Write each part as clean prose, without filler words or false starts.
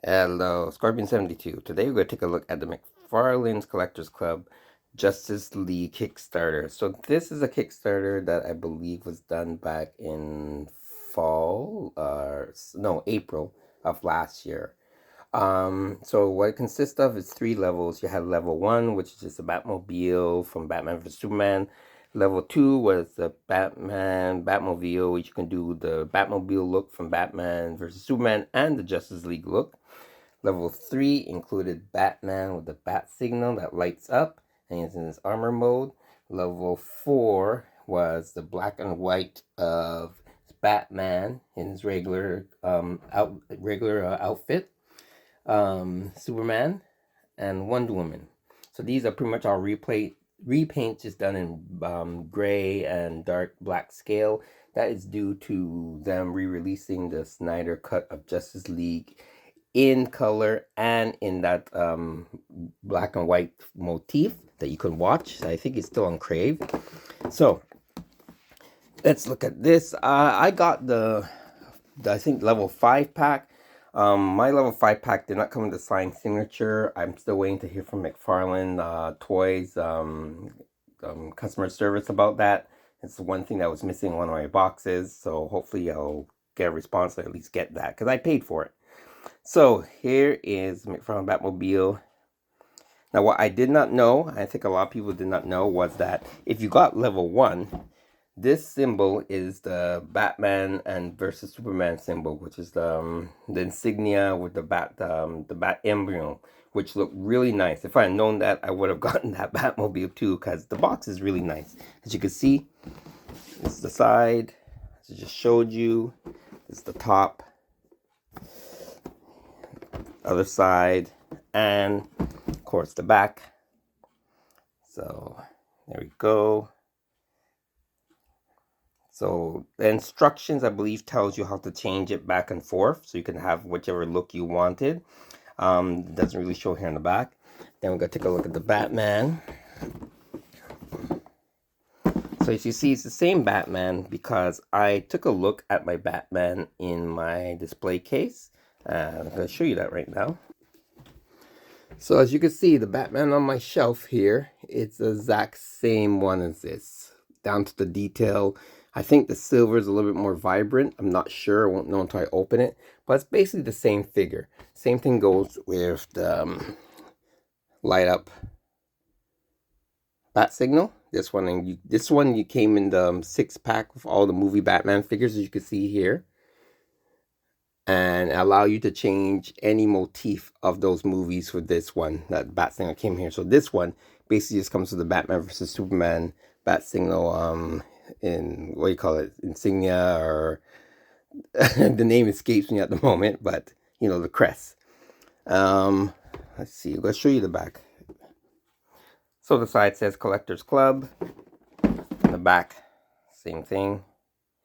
Hello, Scorpion72. Today we're going to take a look at the McFarlane's Collectors Club Justice League Kickstarter. So this is a Kickstarter that I believe was done back in April of last year. So what it consists of is 3 levels. You have level 1, which is just a Batmobile from Batman vs Superman. Level 2 was the Batmobile, which you can do the Batmobile look from Batman vs Superman and the Justice League look. Level 3 included Batman with the bat signal that lights up and he's in his armor mode. Level 4 was the black and white of Batman in his regular outfit, Superman, and Wonder Woman. So these are pretty much all repaints just done in gray and dark black scale. That is due to them re-releasing the Snyder Cut of Justice League in color and in that black and white motif that you can watch. I think it's still on Crave. So let's look at this. I got the I think level 5 pack. My level 5 pack did not come with the signed signature. I'm still waiting to hear from McFarlane Toys customer service about that. It's the one thing that was missing in one of my boxes. So hopefully I'll get a response or at least get that because I paid for it. So here is McFarlane Batmobile. Now what I did not know, I think a lot of people did not know, was that if you got level 1, this symbol is the Batman and versus Superman symbol, which is the insignia with the bat emblem, which looked really nice. If I had known that, I would have gotten that Batmobile too, because the box is really nice. As you can see, this is the side, as I just showed you. This is the top, other side, and of course the back. So there we go. So the instructions, I believe, tells you how to change it back and forth, so you can have whichever look you wanted. It doesn't really show here in the back. Then we're gonna take a look at the Batman. So as you see, it's the same Batman because I took a look at my Batman in my display case. I'm going to show you that right now. So as you can see, the Batman on my shelf here, it's the exact same one as this, down to the detail. I think the silver is a little bit more vibrant. I'm not sure. I won't know until I open it. But it's basically the same figure. Same thing goes with the light up bat signal. This one you came in the 6-pack with all the movie Batman figures, as you can see here, and allow you to change any motif of those movies for this one. That bat signal came here. So this one basically just comes with the Batman versus Superman bat signal in, what do you call it, insignia, or the name escapes me at the moment, but you know, the crest. Let's see, let's show you the back. So the side says Collectors Club. On the back, same thing.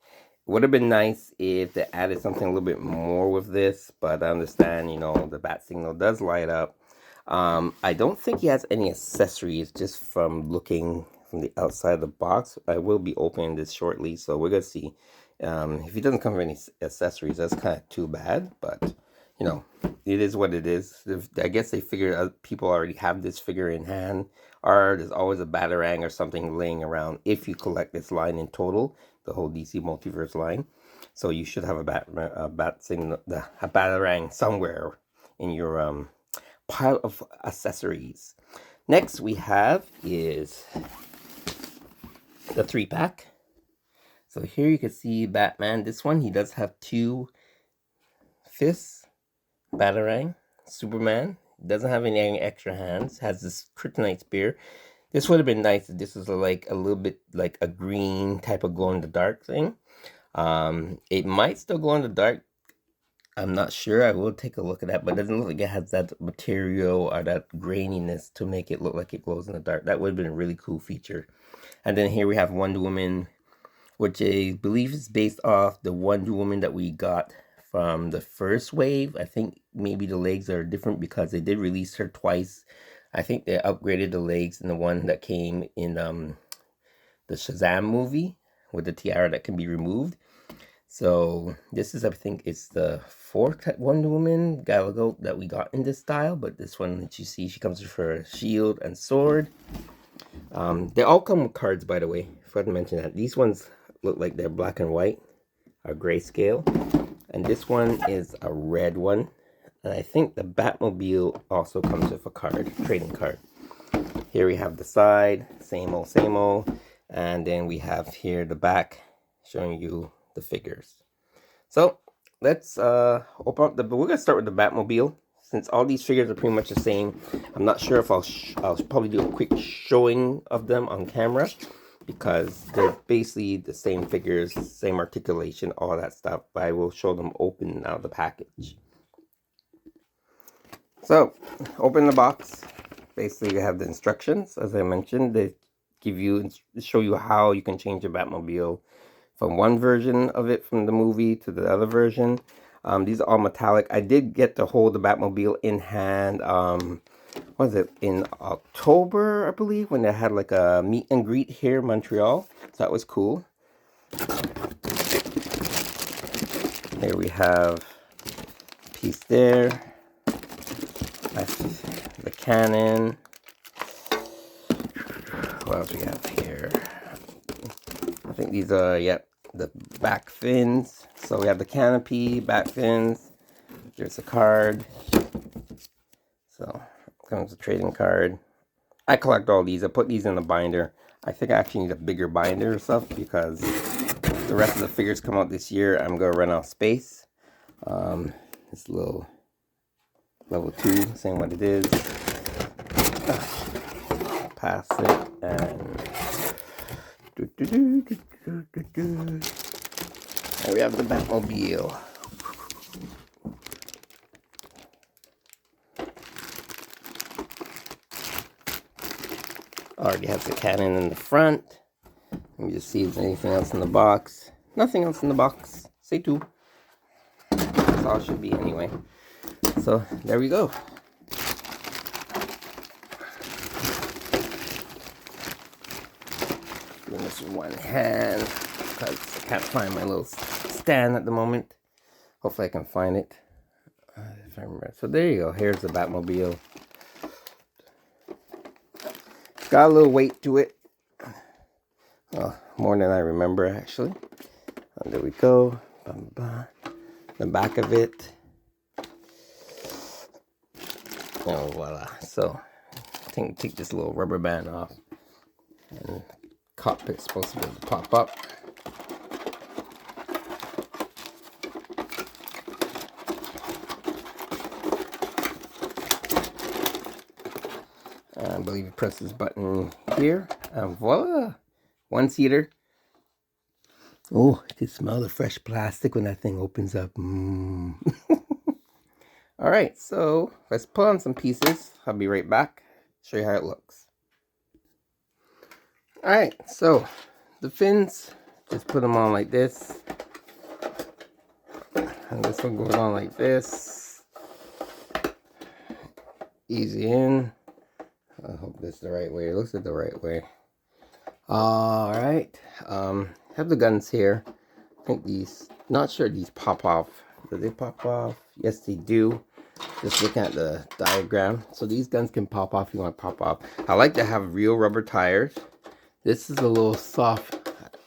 It would have been nice if they added something a little bit more with this, but I understand, you know, the bat signal does light up. I don't think he has any accessories, just from looking from the outside of the box. I will be opening this shortly, so we're going to see. If he doesn't come with any accessories, that's kind of too bad, but you know, it is what it is. I guess they figured people already have this figure in hand, or there's always a Batarang or something laying around if you collect this line in total, the whole DC Multiverse line. So you should have a Batarang somewhere in your pile of accessories. Next we have is the 3-pack. So here you can see Batman. This one, he does have 2 fists. Batarang. Superman doesn't have any extra hands, has this kryptonite spear. This would have been nice if this was like a little bit like a green type of glow in the dark thing. It might still glow in the dark. I'm not sure. I will take a look at that, but it doesn't look like it has that material or that graininess to make it look like it glows in the dark. That would have been a really cool feature. And then here we have Wonder Woman, which I believe is based off the Wonder Woman that we got from the first wave. I think maybe the legs are different because they did release her twice. I think they upgraded the legs in the one that came in the Shazam movie with the tiara that can be removed. So this is, I think, it's the fourth Wonder Woman Gal that we got in this style, but this one that you see, she comes with her shield and sword. They all come with cards, by the way. Forgot to mention that. These ones look like they're black and white, are grayscale. And this one is a red one. And I think the Batmobile also comes with a card, trading card. Here we have the side, same old, same old. And then we have here the back showing you the figures. So let's open up we're gonna start with the Batmobile. Since all these figures are pretty much the same, I'm not sure if I'll probably do a quick showing of them on camera, because they're basically the same figures, same articulation, all that stuff, but I will show them open out of the package. So open the box. Basically you have the instructions. As I mentioned, they show you how you can change your Batmobile from one version of it from the movie to the other version. These are all metallic. I did get to hold the Batmobile in hand, was it in October, I believe, when they had like a meet and greet here in Montreal. So that was cool. Here we have a piece there. That's the cannon. What else we have here? I think these are, yep, the back fins. So we have the canopy, back fins. There's a card. So comes a trading card. I collect all these. I put these in the binder. I think I actually need a bigger binder or stuff, because the rest of the figures come out this year. I'm gonna run out of space. This little level 2, saying what it is. Pass it and and we have the Batmobile. Already has the cannon in the front. Let me just see if there's anything else in the box. Nothing else in the box. Say two. That's all it should be anyway. So there we go. Doing this with one hand because I can't find my little stand at the moment. Hopefully I can find it if I remember. So there you go. Here's the Batmobile. Got a little weight to it. More than I remember, actually. And there we go. The back of it. Oh, voila. So I think take this little rubber band off, and cockpit's supposed to be able to pop up. I believe you press this button here, and voila, one-seater. Oh, I can smell the fresh plastic when that thing opens up. All right, so let's put on some pieces. I'll be right back. Show you how it looks. All right, so the fins, just put them on like this. And this one goes on like this. Easy in. I hope this is the right way. It looks like the right way. All right. Have the guns here. I think these, not sure these pop off. Do they pop off? Yes, they do. Just looking at the diagram. So these guns can pop off if you want to pop off. I like to have real rubber tires. This is a little soft,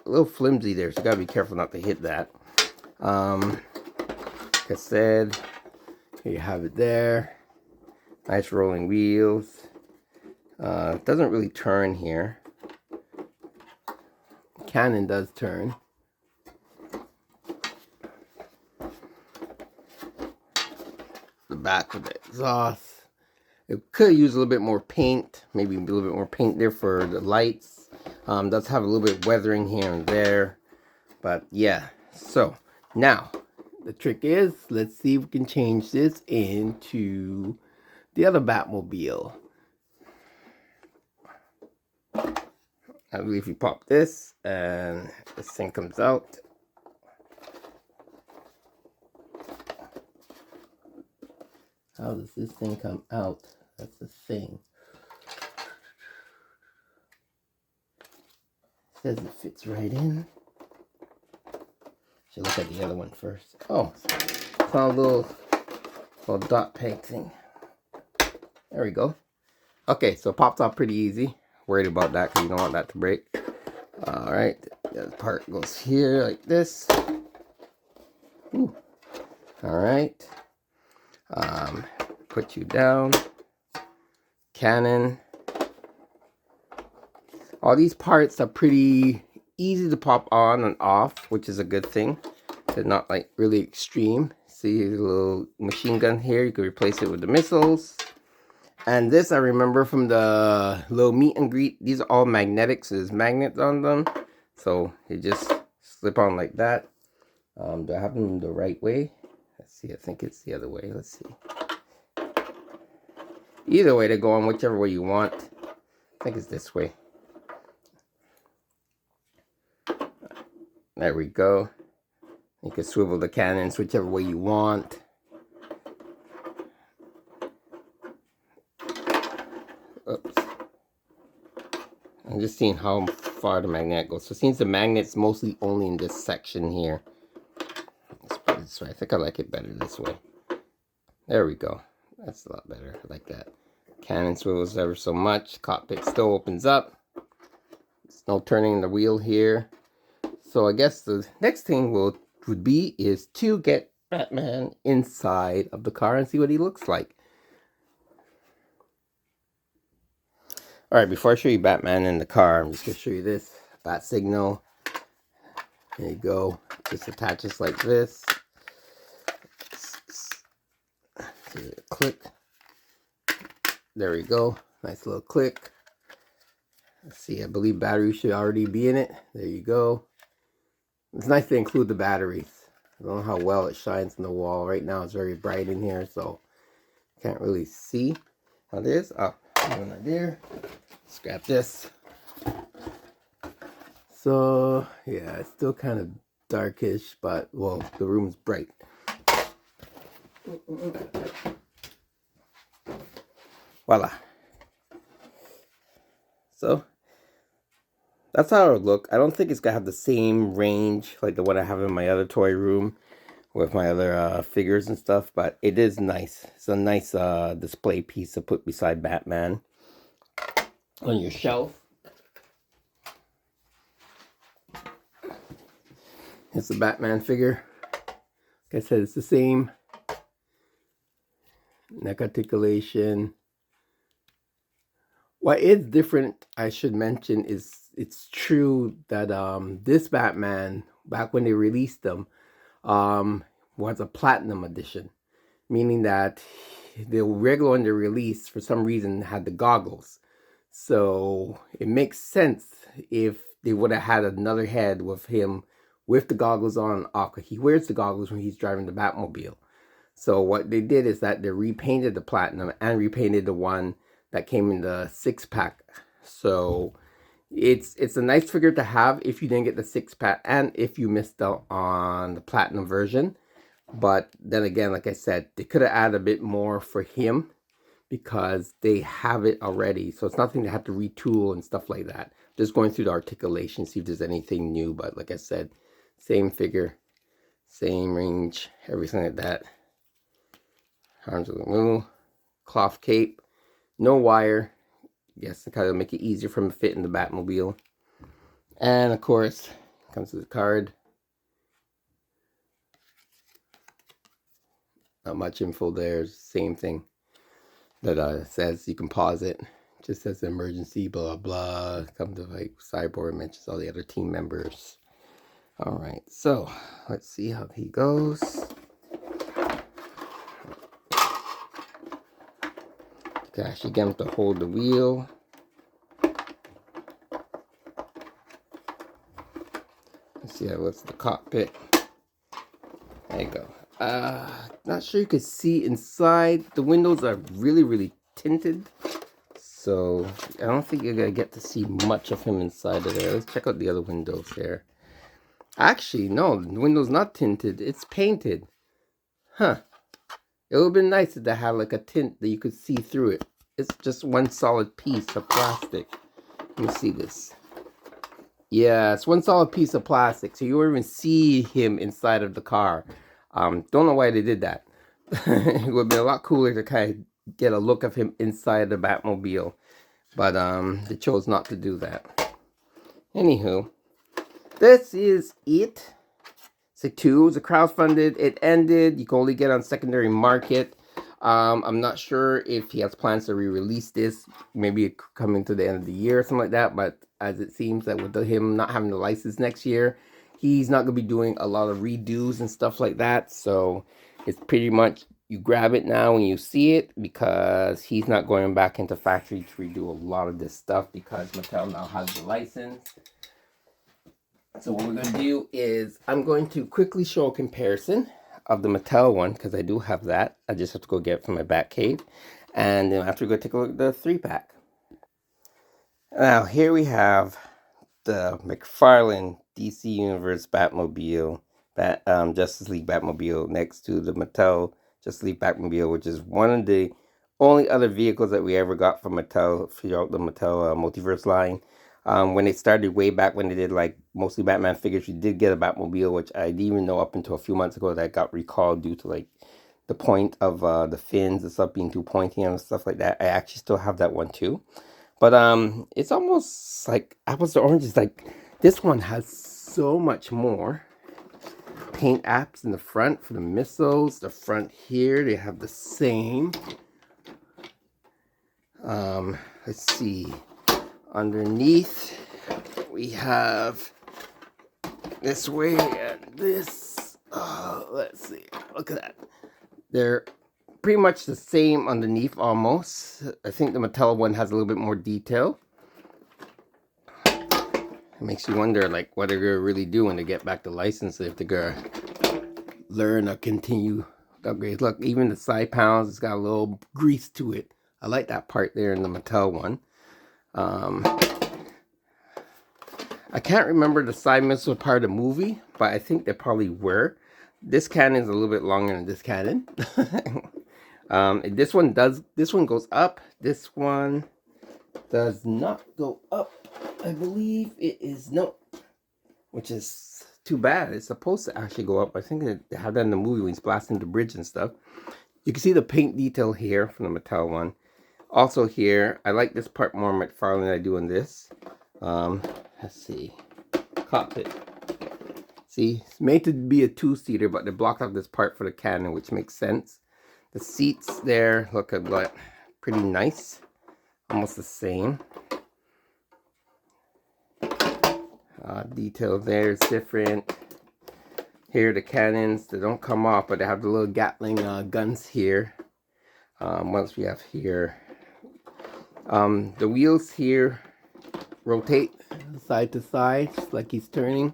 a little flimsy there, so you gotta be careful not to hit that. Like I said, here you have it there. Nice rolling wheels. It doesn't really turn here. Cannon does turn. The back of the exhaust. It could use a little bit more paint. Maybe a little bit more paint there for the lights. Does have a little bit of weathering here and there. But yeah. So now the trick is, let's see if we can change this into the other Batmobile. I believe you pop this and this thing comes out. How does this thing come out? That's the thing. It says it fits right in. Should look at the other one first. Oh, found a little dot painting. There we go. Okay, so it pops off pretty easy. Worried about that because you don't want that to break. All right, the other part goes here like this. Ooh. All right. Put you down. Cannon. All these parts are pretty easy to pop on and off, which is a good thing. They're not like really extreme. See the little machine gun here, you can replace it with the missiles. And this I remember from the little meet and greet. These are all magnetics. There's magnets on them. So you just slip on like that. Do I have them the right way? Let's see, I think it's the other way. Let's see. Either way, they go on whichever way you want. I think it's this way. There we go. You can swivel the cannons whichever way you want. Oops. I'm just seeing how far the magnet goes. So since the magnet's mostly only in this section here. Let's put it this way. I think I like it better this way. There we go. That's a lot better. I like that. Cannon swivels ever so much. Cockpit still opens up. There's no turning the wheel here. So I guess the next thing would be is to get Batman inside of the car and see what he looks like. Alright, before I show you Batman in the car, I'm just going to show you this. Bat signal. There you go. Just attaches like this. Click. There we go. Nice little click. Let's see, I believe battery should already be in it. There you go. It's nice to include the batteries. I don't know how well it shines on the wall. Right now it's very bright in here, so can't really see how it is. Oh, one right there. Scrap this. So, yeah, it's still kind of darkish, but, well, the room's bright. Voila. So, that's how it would look. I don't think it's going to have the same range like the one I have in my other toy room with my other figures and stuff, but it is nice. It's a nice display piece to put beside Batman on your shelf. It's the Batman figure. Like I said, it's the same neck articulation. What is different, I should mention, is it's true that this Batman, back when they released them, was a platinum edition, meaning that the regular one they released for some reason had the goggles. So it makes sense if they would have had another head with him with the goggles on off. He wears the goggles when he's driving the Batmobile. So what they did is that they repainted the platinum and repainted the one that came in the 6-pack. So it's a nice figure to have if you didn't get the 6-pack and if you missed out on the platinum version. But then again, like I said, they could have added a bit more for him because they have it already. So it's nothing to have to retool and stuff like that. Just going through the articulation, see if there's anything new. But like I said, same figure, same range, everything like that. Arms of the moon, cloth cape, no wire. Yes, to kind of make it easier for him to fit in the Batmobile. And of course, comes with a card. Not much info there. Same thing that says you can pause it. Just says emergency, blah blah. Comes to like Cyborg, mentions all the other team members. All right, so let's see how he goes. You can actually get him to hold the wheel. Let's see how it looks at the cockpit. There you go. Not sure you can see inside. The windows are really tinted. So I don't think you're gonna get to see much of him inside of there. Let's check out the other windows here. Actually, no, the window's not tinted. It's painted. Huh. It would have been nice to have like a tint that you could see through it. It's just one solid piece of plastic. Let me see this. Yeah, it's one solid piece of plastic, so you won't even see him inside of the car. Don't know why they did that. It would have been a lot cooler to kind of get a look of him inside the Batmobile, but they chose not to do that. Anywho, this is it. It's a 2. It's a crowdfunded. It ended. You can only get on secondary market. I'm not sure if he has plans to re-release this. Maybe it coming to the end of the year or something like that. But as it seems that with him not having the license next year, he's not going to be doing a lot of redos and stuff like that. So it's pretty much you grab it now when you see it, because he's not going back into factory to redo a lot of this stuff because Mattel now has the license. So what we're going to do is I'm going to quickly show a comparison of the Mattel one, because I do have that. I just have to go get it from my Batcave. And then after we go take a look at the 3-pack. Now here we have the McFarlane DC Universe Batmobile, Justice League Batmobile, next to the Mattel Justice League Batmobile, which is one of the only other vehicles that we ever got from Mattel throughout the Mattel Multiverse line. When they started way back when they did like mostly Batman figures, we did get a Batmobile, which I didn't even know up until a few months ago that got recalled due to like the point of the fins and stuff being too pointy and stuff like that. I actually still have that one too. But it's almost like apples to oranges. Like this one has so much more paint apps in the front for the missiles. The front here, they have the same. Let's see. Underneath, we have this way and this. Let's see. Look at that. They're pretty much the same underneath almost. I think the Mattel one has a little bit more detail. It makes you wonder like what they're gonna really do when they get back the license, if they're gonna learn or continue upgrades. Look, even the side panels, it's got a little grease to it. I like that part there in the Mattel one. I can't remember the side missile part of the movie, but I think they probably were. This cannon is a little bit longer than this cannon. This one goes up. This one does not go up. I believe it is no, which is too bad. It's supposed to actually go up. I think they have that in the movie when he's blasting the bridge and stuff. You can see the paint detail here from the Mattel one. Also here, I like this part more McFarlane than I do in this. Let's see. Cockpit. See, it's made to be a 2-seater, but they blocked off this part for the cannon, which makes sense. The seats there look like pretty nice. Almost the same. Detail there is different. Here the cannons, they don't come off, but they have the little Gatling guns here. Once we have here. The wheels here rotate side to side, just like he's turning.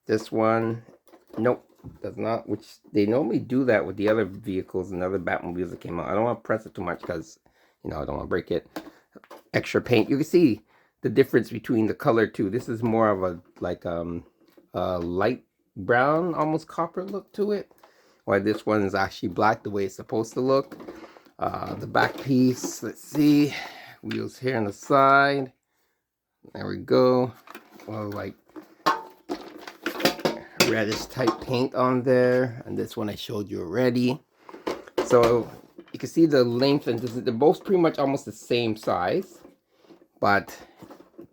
This one, nope, does not, which they normally do that with the other vehicles and other Batmobiles that came out. I don't want to press it too much because, you know, I don't want to break it. Extra paint. You can see the difference between the color too. This is more of a, like, a light brown, almost copper look to it. While this one is actually black the way it's supposed to look. The back piece, let's see. Wheels here on the side. There we go. Well, like reddish type paint on there, and this one I showed you already. So you can see the length, and they're both pretty much almost the same size, but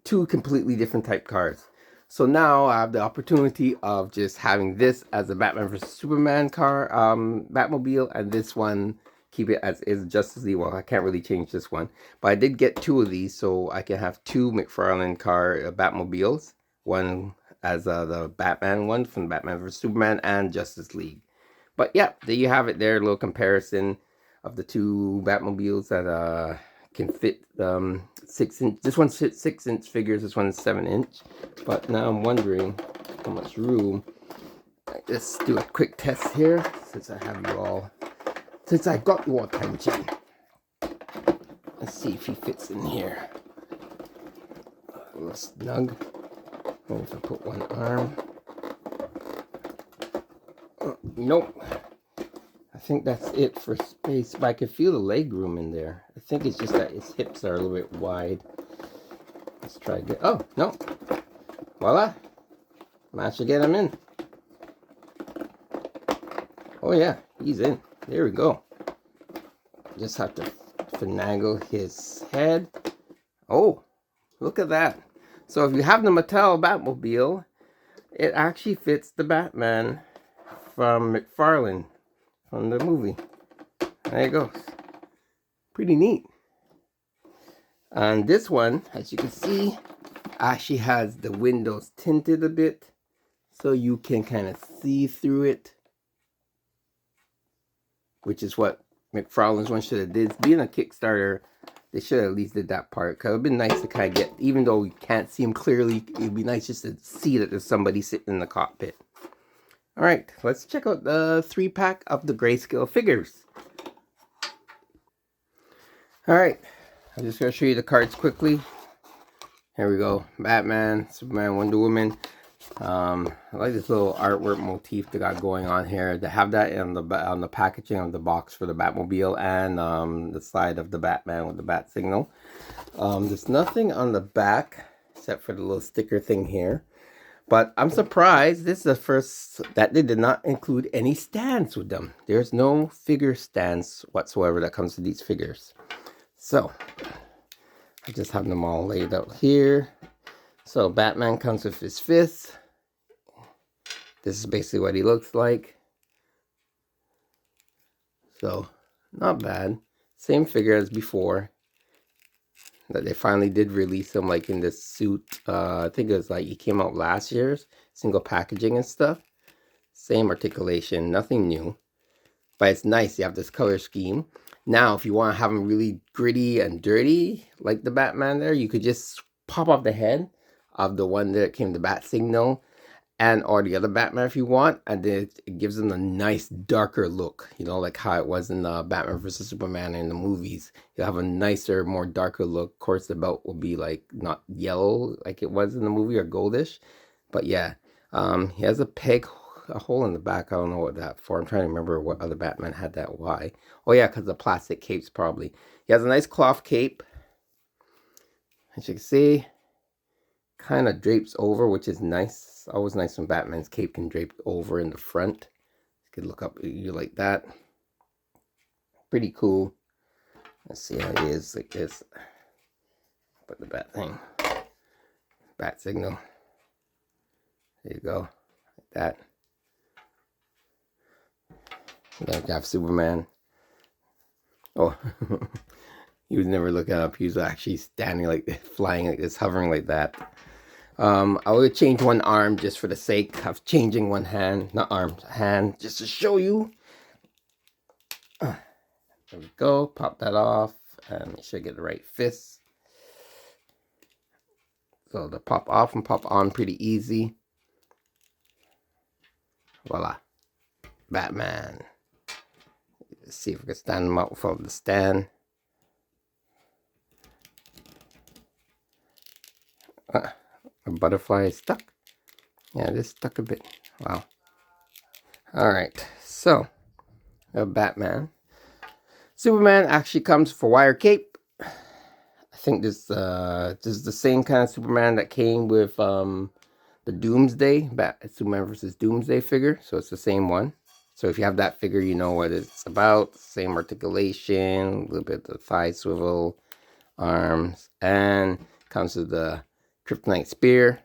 two completely different type cars. So now I have the opportunity of just having this as a Batman vs Superman car, Batmobile, and this one keep it as is, Justice League. Well, I can't really change this one, but I did get 2 of these, so I can have 2 McFarlane car Batmobiles. One as the Batman one from Batman vs Superman and Justice League. But yeah, there you have it there, a little comparison of the 2 Batmobiles that can fit 6-inch. This one fits 6-inch figures, this one is 7-inch. But now I'm wondering how much room. Let's do a quick test here since I have you all. Since I got your attention, let's see if he fits in here. A little snug. Oh, if I put one arm. Nope. I think that's it for space, but I can feel the leg room in there. I think it's just that his hips are a little bit wide. Let's try again. Oh, no. voila. Managed to get him in. Oh yeah, he's in. There we go. Just have to finagle his head. Oh, look at that. So if you have the Mattel Batmobile, it actually fits the Batman from McFarlane from the movie. There it goes. Pretty neat. And this one, as you can see, actually has the windows tinted a bit, so you can kind of see through it, which is what McFarlane's one should have did. Being a Kickstarter, they should have at least did that part, because it would be nice to kind of get, even though you can't see them clearly, it would be nice just to see that there's somebody sitting in the cockpit. All right, let's check out the 3-pack of the grayscale figures. All right, I'm just going to show you the cards quickly. Here we go. Batman, Superman, Wonder Woman. I like this little artwork motif they got going on here. They have that on the packaging of the box for the Batmobile and the side of the Batman with the bat signal. There's nothing on the back except for the little sticker thing here. But I'm surprised this is the first that they did not include any stands with them. There's no figure stands whatsoever that comes to these figures. So I just have them all laid out here. So Batman comes with his fist. This is basically what he looks like. So not bad. Same figure as before. That they finally did release him like in this suit. I think it was like he came out last year's single packaging and stuff. Same articulation, nothing new. But it's nice, you have this color scheme. Now, if you want to have him really gritty and dirty, like the Batman there, you could just pop off the head of the one that came the bat signal, and or the other Batman if you want, and then it gives them a nice darker look, you know, like how it was in the Batman vs Superman in the movies. You'll have a nicer, more darker look. Of course, the belt will be like not yellow like it was in the movie, or goldish, but yeah. He has a hole in the back. I don't know what that for. I'm trying to remember what other Batman had that. Why? Oh yeah, because the plastic capes probably. He has a nice cloth cape, as you can see. Kind of drapes over, which is nice. Always nice when Batman's cape can drape over in the front. You could look up you like that. Pretty cool. Let's see how he is like this. Put the bat thing. Bat signal. There you go. Like that. Then you have Superman. Oh, he was never looking up. He was actually standing like this, flying like this, hovering like that. I would change one arm just for the sake of changing one hand, not arm, hand, just to show you. There we go. Pop that off and make sure I get the right fist. So the pop off and pop on pretty easy. Voila. Batman. Let's see if we can stand them up without the stand. A butterfly is stuck. Yeah, it is stuck a bit. Wow. Alright, so Batman. Superman actually comes for wire cape. I think this is the same kind of Superman that came with the Doomsday, Superman versus Doomsday figure. So it's the same one. So if you have that figure, you know what it's about. Same articulation, a little bit of the thigh swivel, arms, and comes with the kryptonite spear.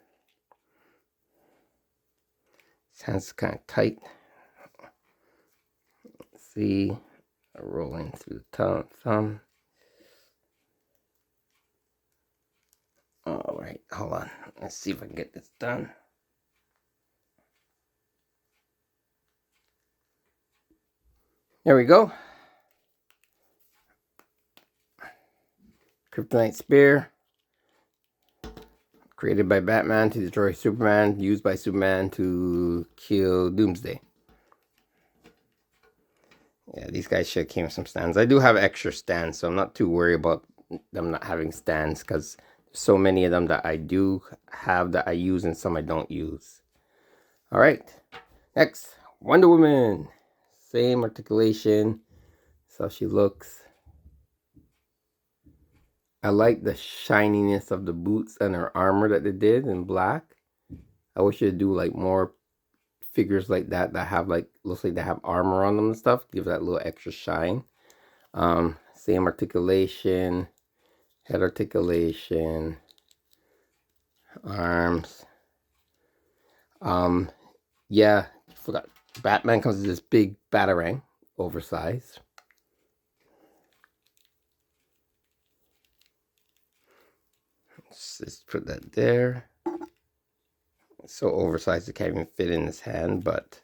His hands kind of tight. Let's see, rolling through the thumb. All right, hold on. Let's see if I can get this done. There we go. Kryptonite spear. Created by Batman to destroy Superman, used by Superman to kill Doomsday. Yeah, these guys should have came with some stands. I do have extra stands, so I'm not too worried about them not having stands, because there's so many of them that I do have that I use and some I don't use. All right, next, Wonder Woman. Same articulation. That's how she looks. I like the shininess of the boots and her armor that they did in black. I wish you'd do like more figures like that have like, looks like they have armor on them and stuff. Give that little extra shine. Same articulation, head articulation, arms. Yeah, forgot. Batman comes with this big batarang, oversized. Let's just put that there. It's so oversized it can't even fit in his hand, but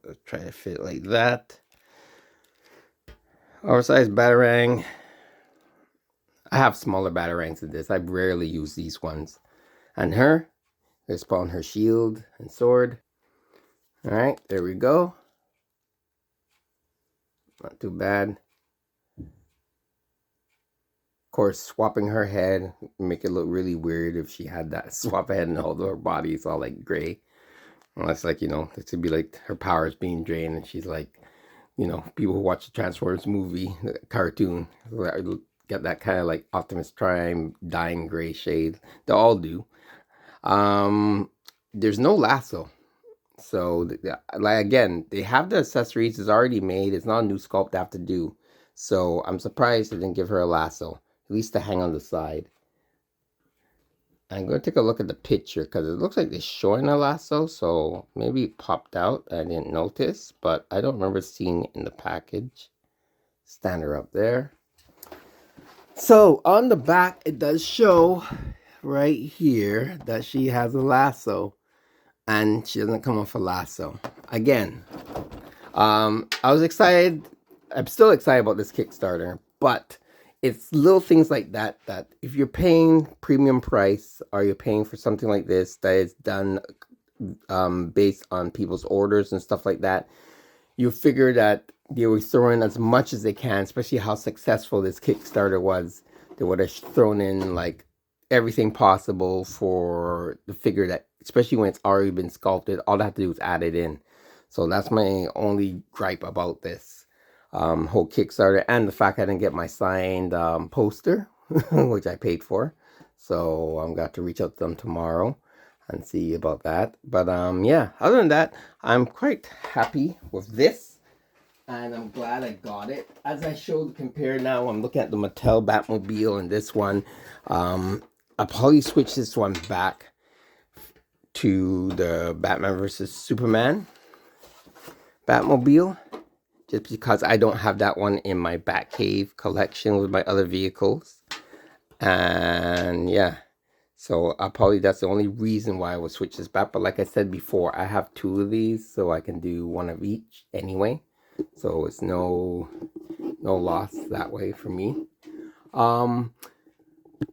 let's try to fit like that. Oversized batarang. I have smaller batarangs than this. I rarely use these ones. And her, let's put on her shield and sword. All right, there we go. Not too bad. Of course, swapping her head make it look really weird if she had that swap head and all her body is all like gray. Unless, like, you know, it could be like her power is being drained and she's like, you know, people who watch the Transformers movie, the cartoon, get that kind of like Optimus Prime dying gray shade. They all do. There's no lasso. So, like, again, they have the accessories. It's already made. It's not a new sculpt they have to do. So, I'm surprised they didn't give her a lasso. At least to hang on the side. I'm going to take a look at the picture because it looks like they're showing a lasso. So, maybe it popped out. I didn't notice. But I don't remember seeing it in the package. Stand her up there. So, on the back, it does show right here that she has a lasso. And she doesn't come off a lasso. Again, I was excited. I'm still excited about this Kickstarter, but it's little things like that if you're paying premium price or you're paying for something like this that is done based on people's orders and stuff like that, you figure that they will throw in as much as they can, especially how successful this Kickstarter was. They would have thrown in like everything possible for the figure that, especially when it's already been sculpted, all they have to do is add it in. So that's my only gripe about this whole Kickstarter, and the fact I didn't get my signed poster, which I paid for. So I'm got to reach out to them tomorrow and see about that. But yeah, other than that, I'm quite happy with this. And I'm glad I got it. As I showed compare now, I'm looking at the Mattel Batmobile and this one. I'll probably switch this one back to the Batman vs. Superman Batmobile, just because I don't have that one in my Batcave collection with my other vehicles. And yeah, so that's the only reason why I would switch this back. But like I said before, I have two of these, so I can do one of each anyway. So it's no loss that way for me.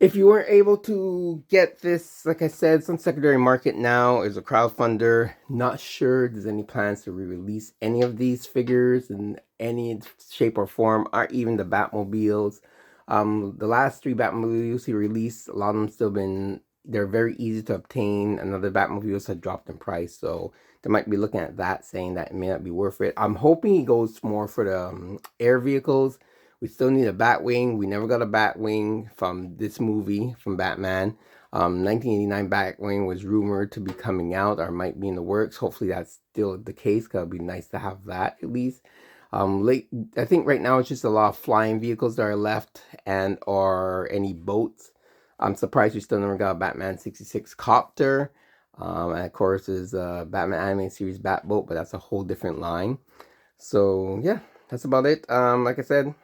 If you weren't able to get this, like I said, it's on secondary market now. It's a crowdfunder. Not sure there's any plans to re-release any of these figures in any shape or form, or even the Batmobiles. The last 3 Batmobiles he released, a lot of them still been, they're very easy to obtain. Another Batmobiles had dropped in price, so they might be looking at that, saying that it may not be worth it. I'm hoping he goes more for the air vehicles. We still need a Batwing. We never got a Batwing from this movie, from Batman. 1989 Batwing was rumored to be coming out, or might be in the works. Hopefully that's still the case, because it'd be nice to have that at least. I think right now it's just a lot of flying vehicles that are left, and or any boats. I'm surprised we still never got a Batman 66 copter. And of course there's a Batman Animated Series Batboat, but that's a whole different line. So yeah, that's about it. Like I said,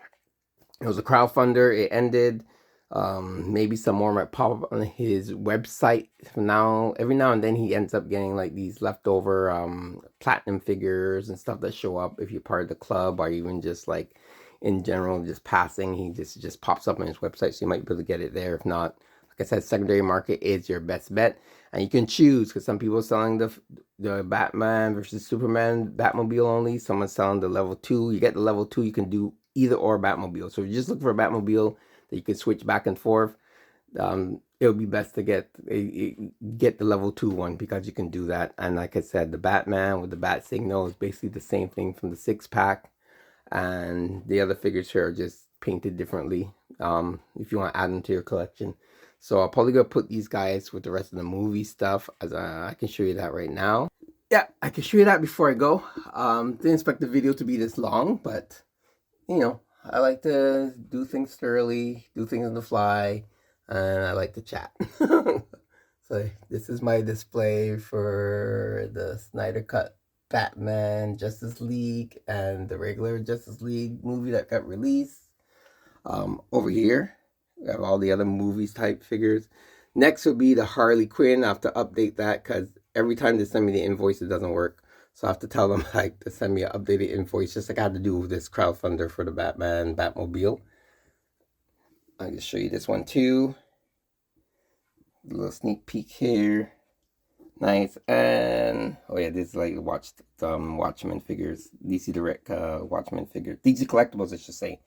it was a crowdfunder. It ended. Maybe some more might pop up on his website from now. Every now and then he ends up getting like these leftover platinum figures and stuff that show up if you're part of the club, or even just like in general, just passing. He just pops up on his website, so you might be able to get it there. If not, like I said, secondary market is your best bet, and you can choose, because some people are selling the Batman versus Superman Batmobile only. Someone's selling the level 2. You get the level 2, you can do either or Batmobile. So if you just look for a Batmobile that you can switch back and forth, it would be best to get the level 2 one, because you can do that. And like I said, the Batman with the bat signal is basically the same thing from the 6-pack, and the other figures here are just painted differently if you want to add them to your collection. So I'll probably go put these guys with the rest of the movie stuff, as I can show you that right now. Yeah, I can show you that before I go. Didn't expect the video to be this long, but you know, I like to do things thoroughly, do things on the fly, and I like to chat. So this is my display for the Snyder Cut Batman Justice League and the regular Justice League movie that got released. Over here, we have all the other movies type figures. Next would be the Harley Quinn. I have to update that because every time they send me the invoice, it doesn't work. So I have to tell them like to send me an updated invoice, just like I had to do with this crowdfunder for the Batmobile. I'll just show you this one too. A little sneak peek here. Nice. And oh yeah, this is like Watchmen figures, DC Direct Watchmen figures, DC collectibles I should say.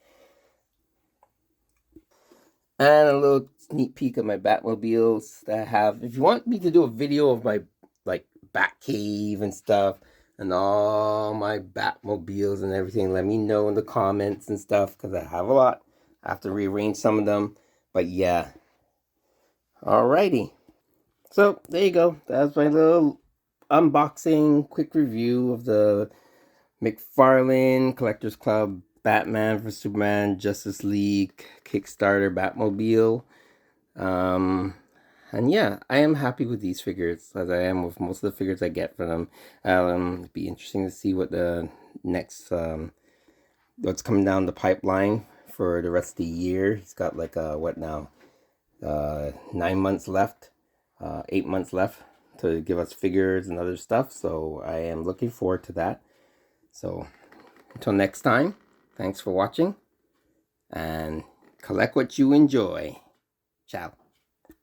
And a little sneak peek of my Batmobiles that I have. If you want me to do a video of my like Batcave and stuff and all my Batmobiles and everything, let me know in the comments and stuff, because I have a lot. I have to rearrange some of them, but yeah. Alrighty. So there you go. That's my little unboxing, quick review of the McFarlane Collectors Club Batman vs Superman Justice League Kickstarter Batmobile. And yeah, I am happy with these figures, as I am with most of the figures I get from them. It'd be interesting to see what the next what's coming down the pipeline for the rest of the year. He's got like what now? 9 months left, 8 months left to give us figures and other stuff. So I am looking forward to that. So until next time, thanks for watching and collect what you enjoy. Ciao.